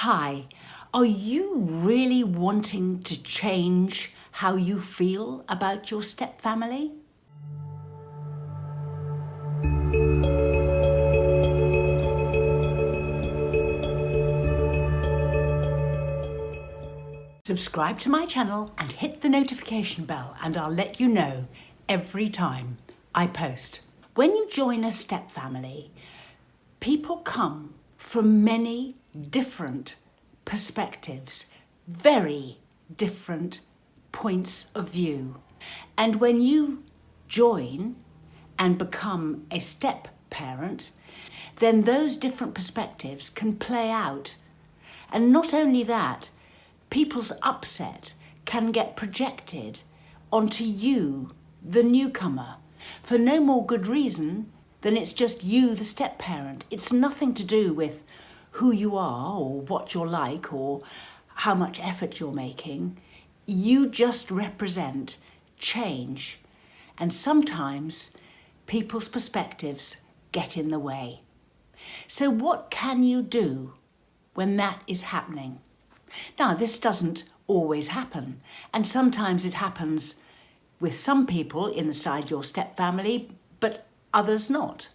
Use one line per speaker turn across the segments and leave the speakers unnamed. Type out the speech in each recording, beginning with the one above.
Hi, are you really wanting to change how you feel about your stepfamily? Subscribe to my channel and hit the notification bell and I'll let you know every time I post. When you join a stepfamily, people come from many different perspectives, very different points of view. And when you join and become a step parent, then those different perspectives can play out. And not only that, people's upset can get projected onto you, the newcomer, for no more good reason than it's just you, the step parent. It's nothing to do with who you are or what you're like or how much effort you're making. You just represent change. And sometimes people's perspectives get in the way. So what can you do when that is happening? Now, this doesn't always happen. And sometimes it happens with some people inside your step family, but others not.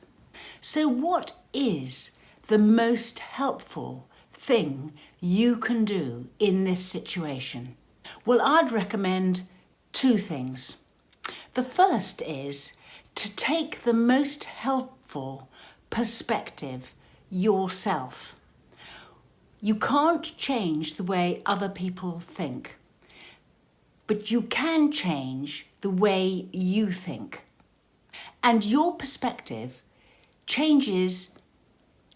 So what is the most helpful thing you can do in this situation? Well, I'd recommend two things. The first is to take the most helpful perspective yourself. You can't change the way other people think, but you can change the way you think. And your perspective changes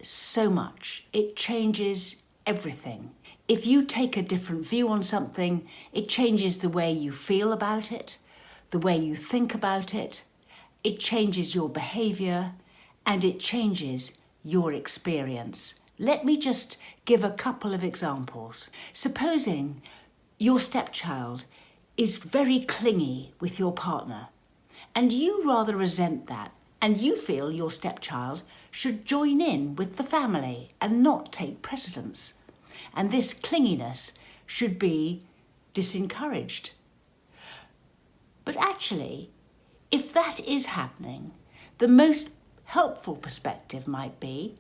so much. It changes everything. If you take a different view on something, it changes the way you feel about it, the way you think about it. It changes your behaviour and it changes your experience. Let me just give a couple of examples. Supposing your stepchild is very clingy with your partner and you rather resent that and you feel your stepchild should join in with the family and not take precedence. And this clinginess should be disencouraged. But actually, if that is happening, the most helpful perspective might be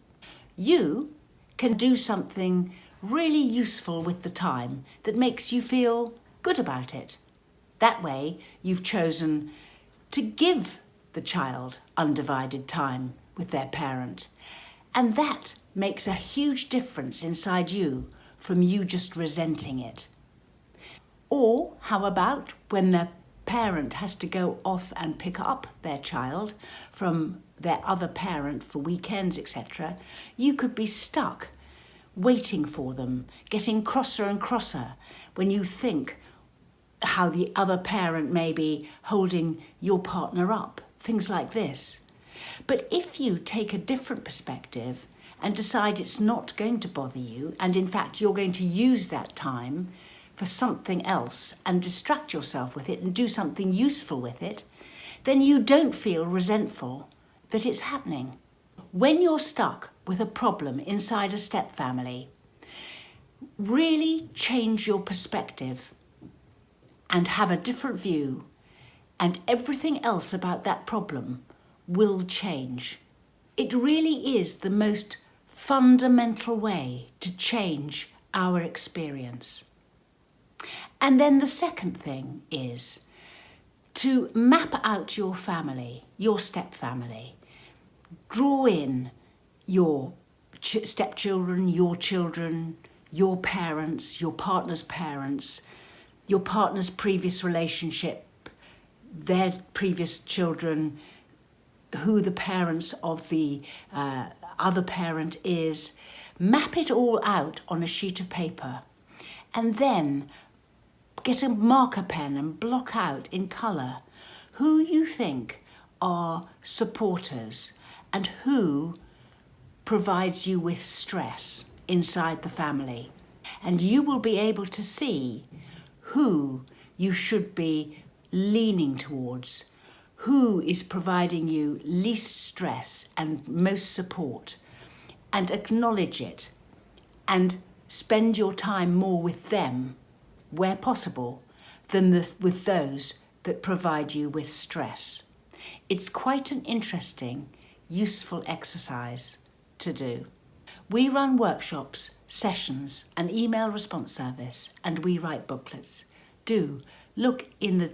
you can do something really useful with the time that makes you feel good about it. That way, you've chosen to give the child undivided time with their parent. And that makes a huge difference inside you from you just resenting it. Or how about when the parent has to go off and pick up their child from their other parent for weekends, etc., you could be stuck waiting for them, getting crosser and crosser when you think how the other parent may be holding your partner up, things like this. But if you take a different perspective and decide it's not going to bother you, and in fact you're going to use that time for something else and distract yourself with it and do something useful with it, then you don't feel resentful that it's happening. When you're stuck with a problem inside a step family, really change your perspective and have a different view, and everything else about that problem will change. It really is the most fundamental way to change our experience. And then the second thing is to map out your family, your step family. Draw in your stepchildren, your children, your parents, your partner's parents, your partner's previous relationship, their previous children, who the parents of the other parent is. Map it all out on a sheet of paper and then get a marker pen and block out in colour who you think are supporters and who provides you with stress inside the family. And you will be able to see who you should be leaning towards, who is providing you least stress and most support, and acknowledge it and spend your time more with them, where possible, than with those that provide you with stress. It's quite an interesting, useful exercise to do. We run workshops, sessions, an email response service, and we write booklets. Do look in the